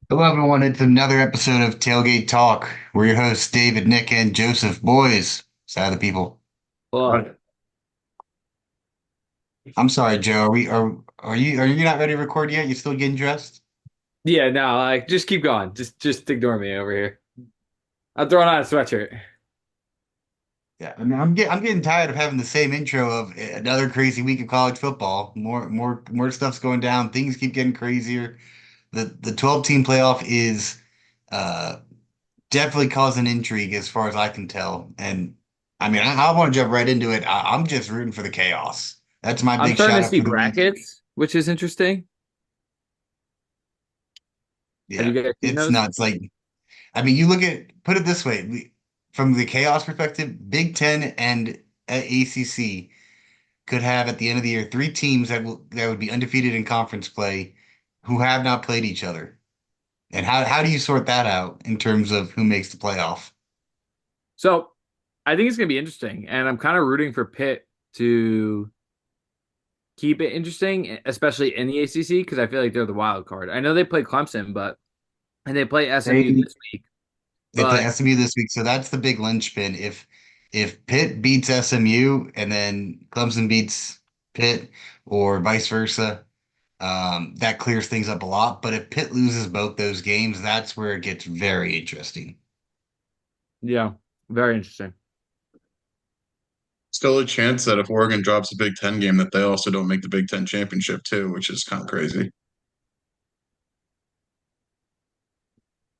Hello, everyone. It's another episode of Tailgate Talk. We're your hosts, David, Nick, and Joseph. Boys, side of the people. Well, I'm sorry, Joe. Are you not ready to record yet? You still getting dressed? yeah, no, like just keep going. Just ignore me over here. I'm throwing on a sweatshirt. Yeah, I mean, I'm getting tired of having the same intro of another crazy week of college football. More stuff's going down. Things keep getting crazier. The 12 team playoff is uh definitely causing intrigue as far as I can tell. And I mean, I want to jump right into it. I'm just rooting for the chaos. That's my I'm big starting shout to out see for the week. brackets, which is interesting. Have you Yeah, guys seen it's those? nuts. Like, I mean, you look at put it this way, from the chaos perspective, Big Ten and ACC could have at the end of the year three teams that would be undefeated in conference play who have not played each other. And how do you sort that out in terms of who makes the playoff? So I think it's gonna be interesting, and I'm kind of rooting for Pitt to keep it interesting, especially in the ACC, because I feel like they're the wild card. I know they play Clemson, but and they play SMU They this week, they play but SMU this week, so that's the big linchpin. If Pitt beats SMU and then Clemson beats Pitt or vice versa, that clears things up a lot. But if Pitt loses both those games, that's where it gets very interesting. yeah, very interesting. Still a chance that if Oregon drops a Big Ten game, that they also don't make the Big Ten championship too, which is kind of crazy.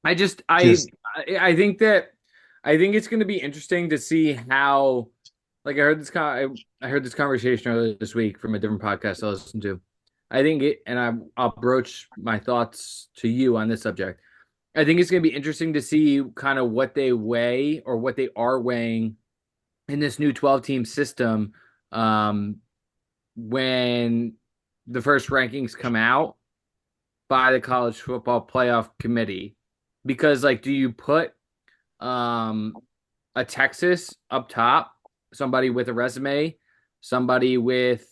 I just I Just I think that I think it's going to be interesting to see how like I heard this conversation earlier this week from a different podcast I listened to. I think it and I'll broach my thoughts to you on this subject. I think it's going to be interesting to see kind of what they weigh or what they are weighing in this new 12 team system um when the first rankings come out by the college football playoff committee because like do you put um a Texas up top, somebody with a resume, somebody with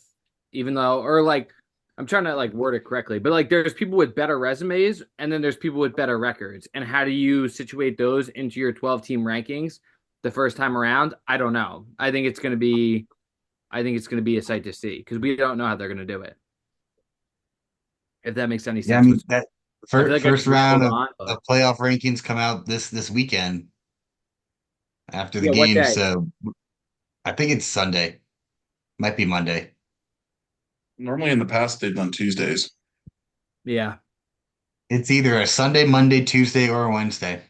even though or like I'm trying to like word it correctly, but like there's people with better resumes and then there's people with better records. And how do you situate those into your 12 team rankings the first time around? I don't know. I think it's going to be a sight to see because we don't know how they're going to do it. If that makes any yeah, I sense. mean that I feel first like I first just round rambled on, of but playoff rankings come out this weekend after the yeah, what game. day? So I think it's Sunday, might be Monday. Normally in the past, they've done Tuesdays. Yeah. It's either a Sunday, Monday, Tuesday, or a Wednesday.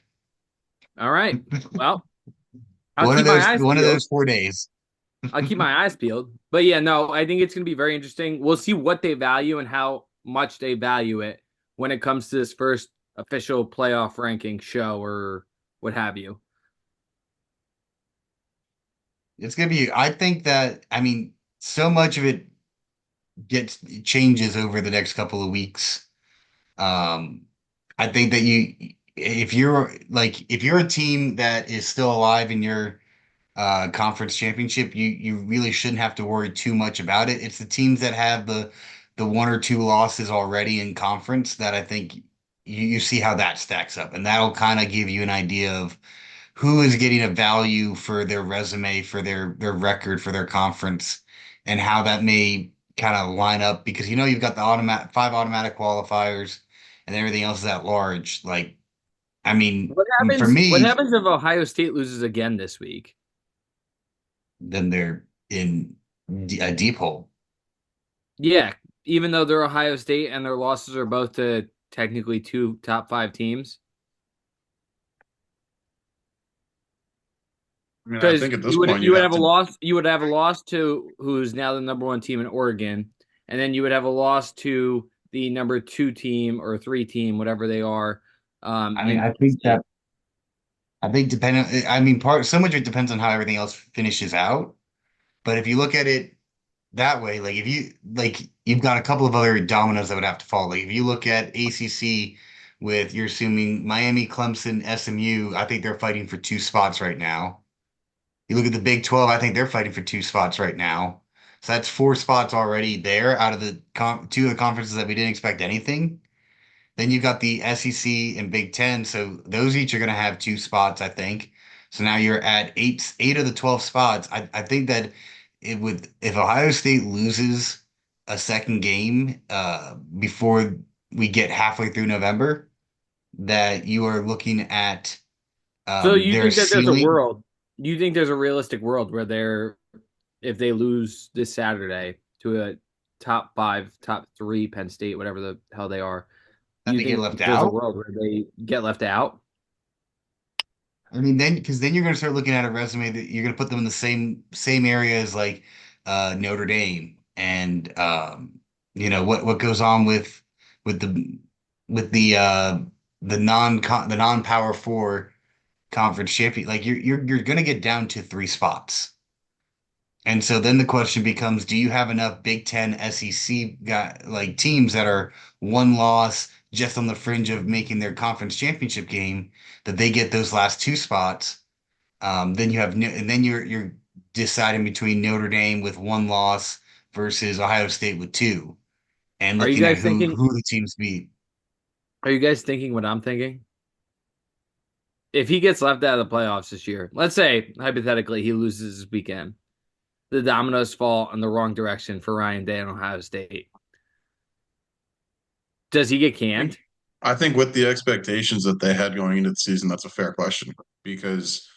All right. Well, I'll One of keep my those eyes one of peeled. those 4 days. I'll keep my eyes peeled. But yeah, no, I think it's going to be very interesting. We'll see what they value and how much they value it when it comes to this first official playoff ranking show or what have you. It's gonna be. I think that. I mean, so much of it gets changes over the next couple of weeks. Um, I think that if you're a team that is still alive in your conference championship, you really shouldn't have to worry too much about it. It's the teams that have the one or two losses already in conference that I think you see how that stacks up, and that'll kind of give you an idea of who is getting a value for their resume, for their record, for their conference, and how that may kind of line up because you've got the automatic five automatic qualifiers and everything else is at large. Like, I mean, for What me, happens if Ohio State loses again this week? then they're in a deep hole. Yeah, even though they're Ohio State and their losses are both to technically two top five teams. I mean, I Because think at this point you'd have to. you would have a loss to who's now the number one team in Oregon, and then you would have a loss to the number two team or three team, whatever they are, I mean, in I Penn think State. that I think depending. I mean, so much of it depends on how everything else finishes out. But if you look at it that way, like if you like you've got a couple of other dominoes that would have to fall. Like if you look at ACC with you're assuming Miami, Clemson, SMU, I think they're fighting for two spots right now. You look at the Big 12, I think they're fighting for two spots right now. So that's four spots already there out of the two of the conferences that we didn't expect anything. Then you've got the SEC and Big Ten, so those each are going to have two spots, I think. So now you're at eight of the 12 spots. I think that it would if Ohio State loses a second game before we get halfway through November, that you are looking at So you their think that there's a ceiling. world? You think there's a realistic world where if they lose this Saturday to a top five, top three Penn State, whatever the hell they are, That you they get think left there's a out. world where they get left out? I mean, then because then you're going to start looking at a resume that you're going to put them in the same area as like Notre Dame and what goes on with the with the non-power four conference champion. Like you're going to get down to three spots. And so then the question becomes, do you have enough Big Ten SEC like teams that are one loss just on the fringe of making their conference championship game that they get those last two spots? Then you have and then you're deciding between Notre Dame with one loss versus Ohio State with two, and Are you looking at guys who thinking? who the teams beat. Are you guys thinking what I'm thinking? If he gets left out of the playoffs this year, let's say hypothetically he loses this weekend, the dominoes fall in the wrong direction for Ryan Day and Ohio State. Does he get canned? I think with the expectations that they had going into the season, that's a fair question because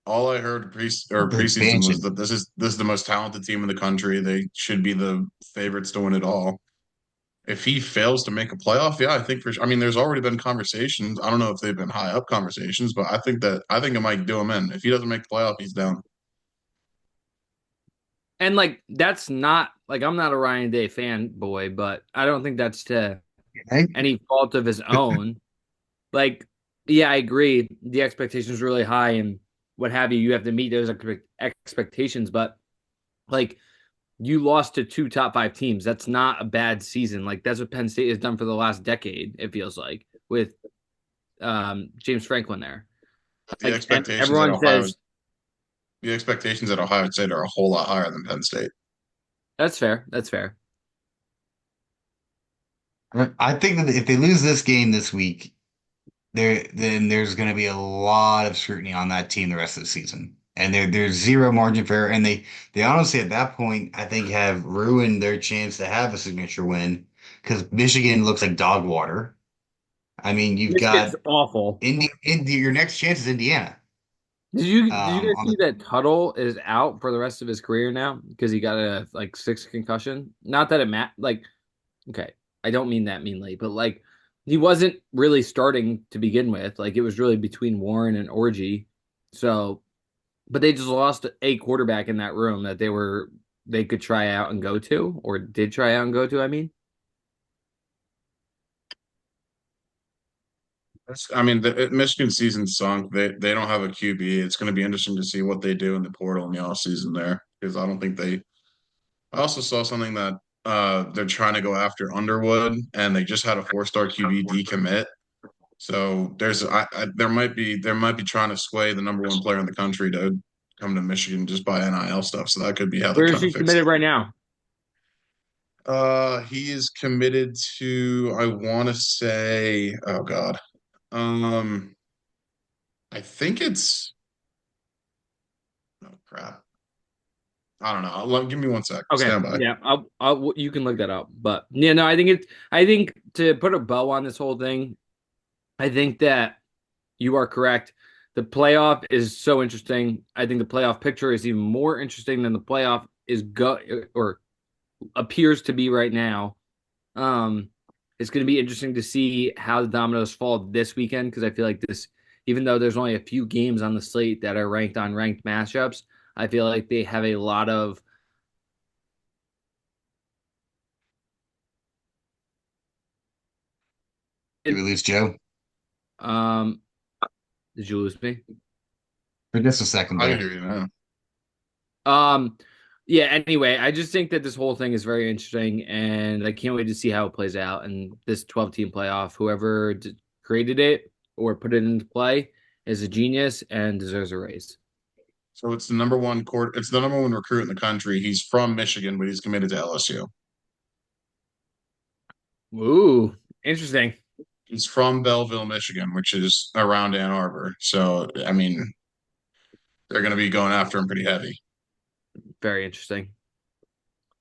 all I heard The preseason was expansion. that this is the most talented team in the country. They should be the favorites to win it all. If he fails to make a playoff, yeah, I think for sure. I mean, there's already been conversations. I don't know if they've been high up conversations, but I think it might do him in. If he doesn't make the playoff, he's down. And like that's not like I'm not a Ryan Day fanboy, but I don't think that's to Okay? any fault of his own. Like, yeah, I agree. The expectations are really high and what have you. You have to meet those expectations, but like you lost to two top five teams. That's not a bad season. Like that's what Penn State has done for the last decade. It feels like with James Franklin there. But Like, and everyone says The expectations at Ohio State are a whole lot higher than Penn State. that's fair. That's fair. I think that if they lose this game this week, then there's going to be a lot of scrutiny on that team the rest of the season. And there's zero margin for error. And they honestly at that point, I think, have ruined their chance to have a signature win because Michigan looks like dog water. I mean, you've Michigan's got awful. Your next chance is Indiana. Did you guys On see the that Tuttle is out for the rest of his career now because he got a like six concussion? Not that it like okay, I don't mean that meanly, but like he wasn't really starting to begin with. Like it was really between Warren and Orgy. So, but they just lost a quarterback in that room that they could try out and go to or did try out and go to, I mean. I mean, Michigan season sunk. They don't have a QB. It's going to be interesting to see what they do in the portal in the offseason there because I don't think they. I also saw something that they're trying to go after Underwood, and they just had a four-star QB decommit. So there might be trying to sway the number one player in the country to come to Michigan just by NIL stuff. So that could be how they're Where is trying to he fix committed it. right now? He is committed to, I want to say, oh God. Um, I think it's, oh crap. I don't know. Give me one sec. Okay, Stand by. yeah, you can look that up. But yeah, no, I think to put a bow on this whole thing, I think that you are correct. The playoff is so interesting. I think the playoff picture is even more interesting than the playoff is or appears to be right now. Um, it's going to be interesting to see how the dominoes fall this weekend because I feel like this, even though there's only a few games on the slate that are ranked on ranked matchups, I feel like they have a lot of. Did we lose Joe Um, did you lose me? for just a second I can there? hear you now. Um, yeah, anyway, I just think that this whole thing is very interesting and I can't wait to see how it plays out. And this 12 team playoff, whoever created it or put it into play is a genius and deserves a raise. So it's the number one recruit in the country. He's from Michigan, but he's committed to LSU. Ooh, interesting. He's from Belleville, Michigan, which is around Ann Arbor. So, I mean, they're going to be going after him pretty heavy. Very interesting.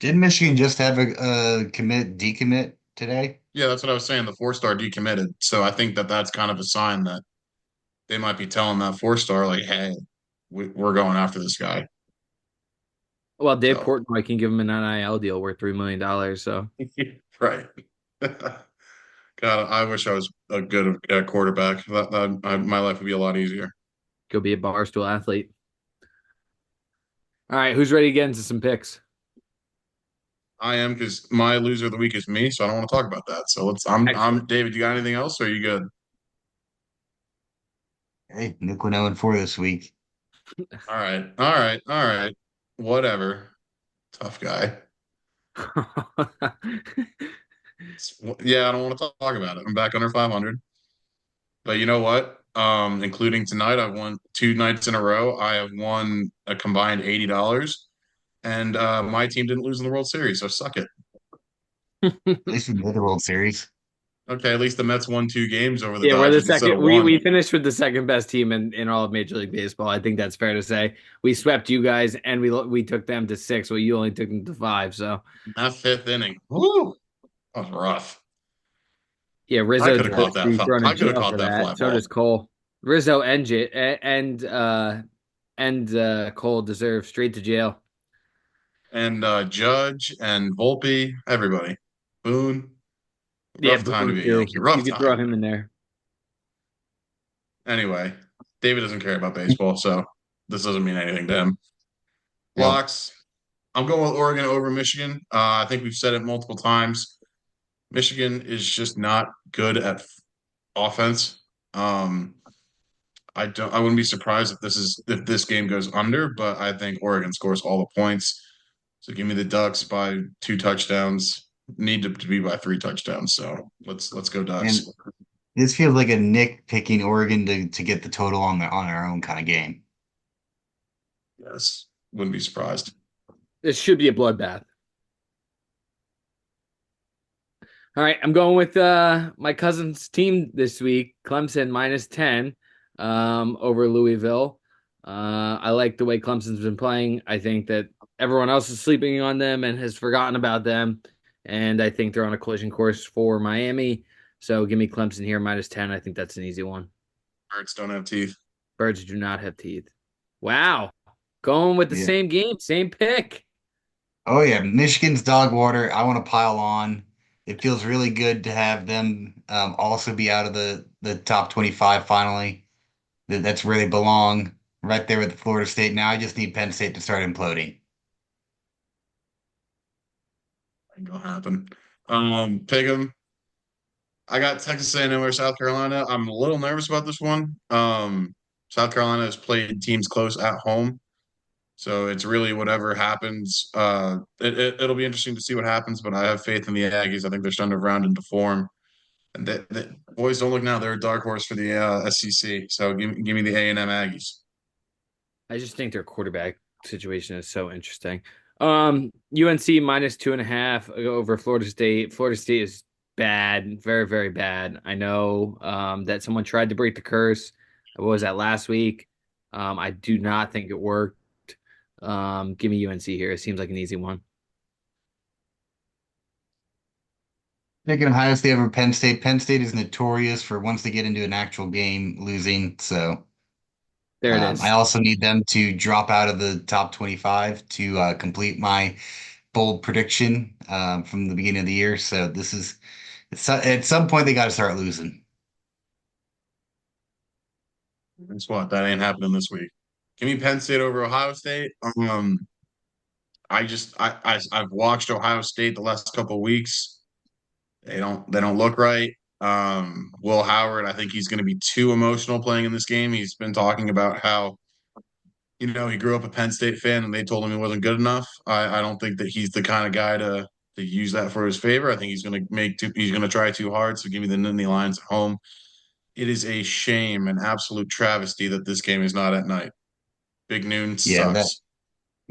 Didn't Michigan just have a commit decommit today? Yeah, that's what I was saying. The four-star decommitted. So I think that that's kind of a sign that they might be telling that four-star, like, hey, we're going after this guy. Well, Dave So, Portnoy can give him an NIL deal worth $3 million. So right. God, I wish I was a good quarterback. My life would be a lot easier. go be a barstool athlete. All right, who's ready to get into some picks? I am because my loser of the week is me, so I don't want to talk about that. So I'm Excellent. David. You got anything else? Or are you good? Hey, Nick went 0-4 this week. All right, all right, all right. Whatever. Tough guy. Yeah, I don't want to talk about it. I'm back under 500. But you know what? Including tonight, I've won two nights in a row. I have won a combined $80, and my team didn't lose in the World Series, so suck it. At least we made the World Series. Okay, at least the Mets won two games over the Yeah, we're the Dodgers instead second. of We one. we finished with the second best team in all of Major League Baseball. I think that's fair to say. We swept you guys, and we took them to six. Well, you only took them to five. So That fifth inning, woo, that was rough. yeah, I Rizzo could have caught deserves to that. be thrown in I could have jail caught for that fly that. So ball. does Cole. Rizzo and Cole deserve straight to jail. And Judge and Volpe, everybody. Boone, Yeah, rough time to Boone be a too. Yankee. You Rough could throw time. him in there. Anyway, David doesn't care about baseball, so this doesn't mean anything to him. Nope. Locks. I'm going with Oregon over Michigan. I think we've said it multiple times. Michigan is just not good at offense. Um, I don't. I wouldn't be surprised if this game goes under, but I think Oregon scores all the points. So give me the Ducks by two touchdowns. Need to be by three touchdowns. So let's go Ducks. And this feels like a Nick picking Oregon to get the total on their own kind of game. Yes, wouldn't be surprised. This should be a bloodbath. All right, I'm going with my cousin's team this week, Clemson -10 over Louisville. I like the way Clemson's been playing. I think that everyone else is sleeping on them and has forgotten about them. And I think they're on a collision course for Miami. So give me Clemson here -10. I think that's an easy one. Birds don't have teeth. Birds do not have teeth. Wow. Going with the Yeah. same game, same pick. Oh yeah, Michigan's dog water. I want to pile on. It feels really good to have them also be out of the top 25 finally. That's where they belong, right there with Florida State. Now I just need Penn State to start imploding. Ain't gonna happen. Pick 'em. I got Texas A&M or South Carolina. I'm a little nervous about this one. South Carolina has played teams close at home, so it's really whatever happens. It'll be interesting to see what happens, but I have faith in the Aggies. I think they're starting to round into form. And the boys don't look now; they're a dark horse for the SEC. So give me the A&M Aggies. I just think their quarterback situation is so interesting. UNC -2.5 over Florida State. Florida State is bad, very, very bad. I know that someone tried to break the curse. What was that last week? I do not think it worked. Give me UNC here. It seems like an easy one. Picking Ohio State over Penn State. Penn State is notorious for once they get into an actual game losing. So There it I is. also need them to drop out of the top 25 to complete my bold prediction from the beginning of the year. So this is at some point they got to start losing. Guess what? That ain't happening this week. Give me Penn State over Ohio State. I've watched Ohio State the last couple of weeks. They don't look right. Will Howard, I think he's going to be too emotional playing in this game. He's been talking about how he grew up a Penn State fan and they told him he wasn't good enough. I don't think that he's the kind of guy to use that for his favor. I think he's going to try too hard. So give me the Nittany Lions at home. It is a shame, an absolute travesty that this game is not at night. Big Noon Yeah, that sucks.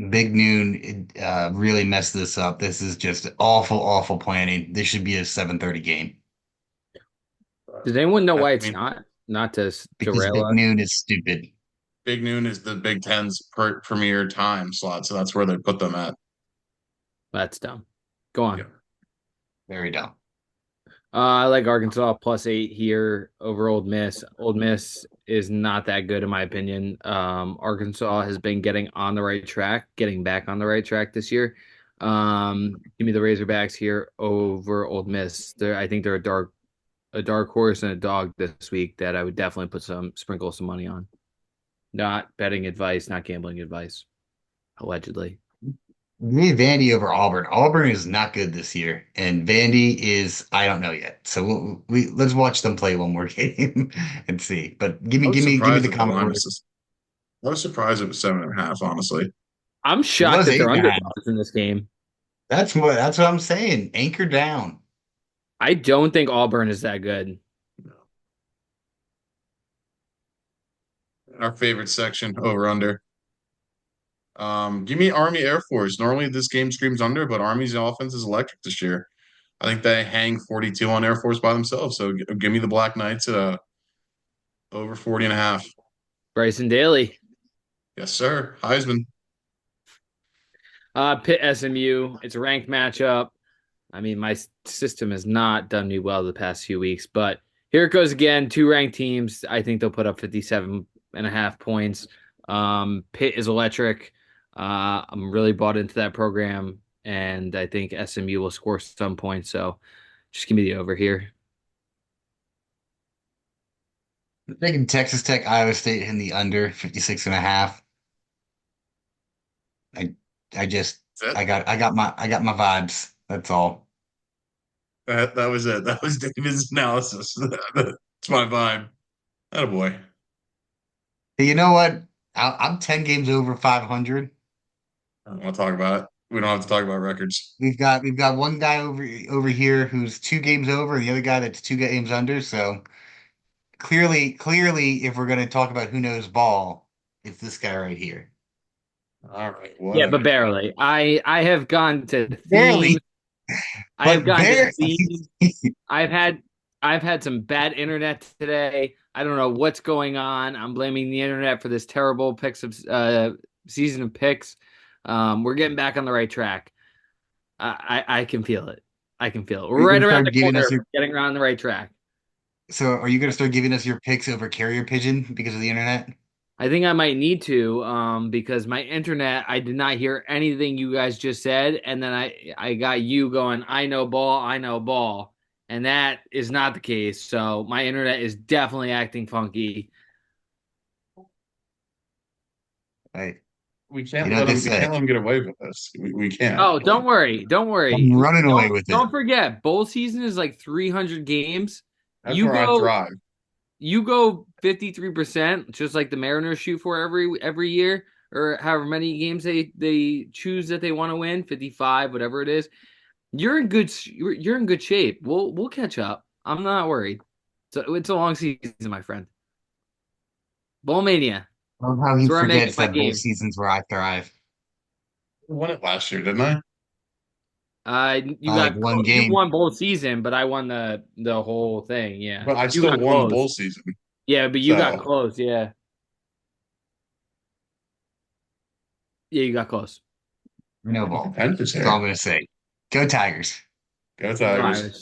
Big Noon really messed this up. This is just awful, awful planning. This should be a 7:30 game. Does anyone know I why it's mean, not to because rail Big us? Noon is stupid. Big Noon is the Big Ten's premier time slot, so that's where they put them at. That's dumb. Go on. Yeah. Very dumb. I like Arkansas +8 here over Old Miss. Old Miss is not that good in my opinion. Arkansas has been getting on the right track, getting back on the right track this year. Give me the Razorbacks here over Old Miss. I think they're a dark horse and a dog this week that I would definitely sprinkle some money on. Not betting advice, not gambling advice, allegedly. Give me Vandy over Auburn. Auburn is not good this year, and Vandy is I don't know yet. So let's watch them play one more game and see. But I was give me surprised the at the line was Commodores. this. I was surprised it was 7.5, honestly. I'm It shocked was that eight they're and a half. underdogs in this game. That's what I'm saying. Anchor down. I don't think Auburn is that good. Our favorite section, over under. Give me Army Air Force. Normally this game screams under, but Army's offense is electric this year. I think they hang 42 on Air Force by themselves. So give me the Black Knights over 40 and a half. Bryson Daly. Yes, sir. Heisman. Pitt SMU. It's a ranked matchup. I mean, my system has not done me well the past few weeks, but here it goes again. Two ranked teams. I think they'll put up 57.5 points. Pitt is electric. I'm really bought into that program, and I think SMU will score some points. So just give me the over here. I'm taking Texas Tech, Iowa State in the under 56 and a half. I I just That's it. I got my vibes. That's all. That was it. That was David's analysis. That's my vibe. Oh boy. Hey, you know what? I'm 10 games over 500. I don't want to talk about it. We don't have to talk about records. We've got one guy over here who's 2 games over, and the other guy that's 2 games under. So clearly, if we're gonna talk about who knows ball, it's this guy right here. All right, Yeah, but whatever. barely. I have gone to Barely, themes. I have but gone to barely. themes. I've had I've had some bad internet today. I don't know what's going on. I'm blaming the internet for this terrible picks of season of picks. We're getting back on the right track. I can feel it. I can feel it. Are We're you right gonna around start the giving corner us your from getting around the right track. so are you gonna start giving us your picks over carrier pigeon because of the internet? I think I might need to because my internet, I did not hear anything you guys just said, and then I got you going, I know ball, and that is not the case. So my internet is definitely acting funky. Right. We You can't know what let they him. We say. can't let him get away with this. We can't. Oh, don't worry, don't I'm worry. running away with it. Don't forget, bowl season is like 300 games. That's You where I go thrive. you go 53%, just like the Mariners shoot for every year, or however many games they choose that they want to win, 55, whatever it is. You're in good shape. We'll catch up. I'm not worried. So it's a long season, my friend. Bowl mania. I love how That's he where I'm making forgets my that both game. seasons where I thrive. I won it last year, didn't I? You Like one you game. won both season, but I won the whole thing. Yeah, But I you still got won the bowl close. season. Yeah, but you got So close. Yeah, yeah, you got close. No ball. contentious That's all I'm here. gonna say. Go Tigers. Go Go Tigers. Irish.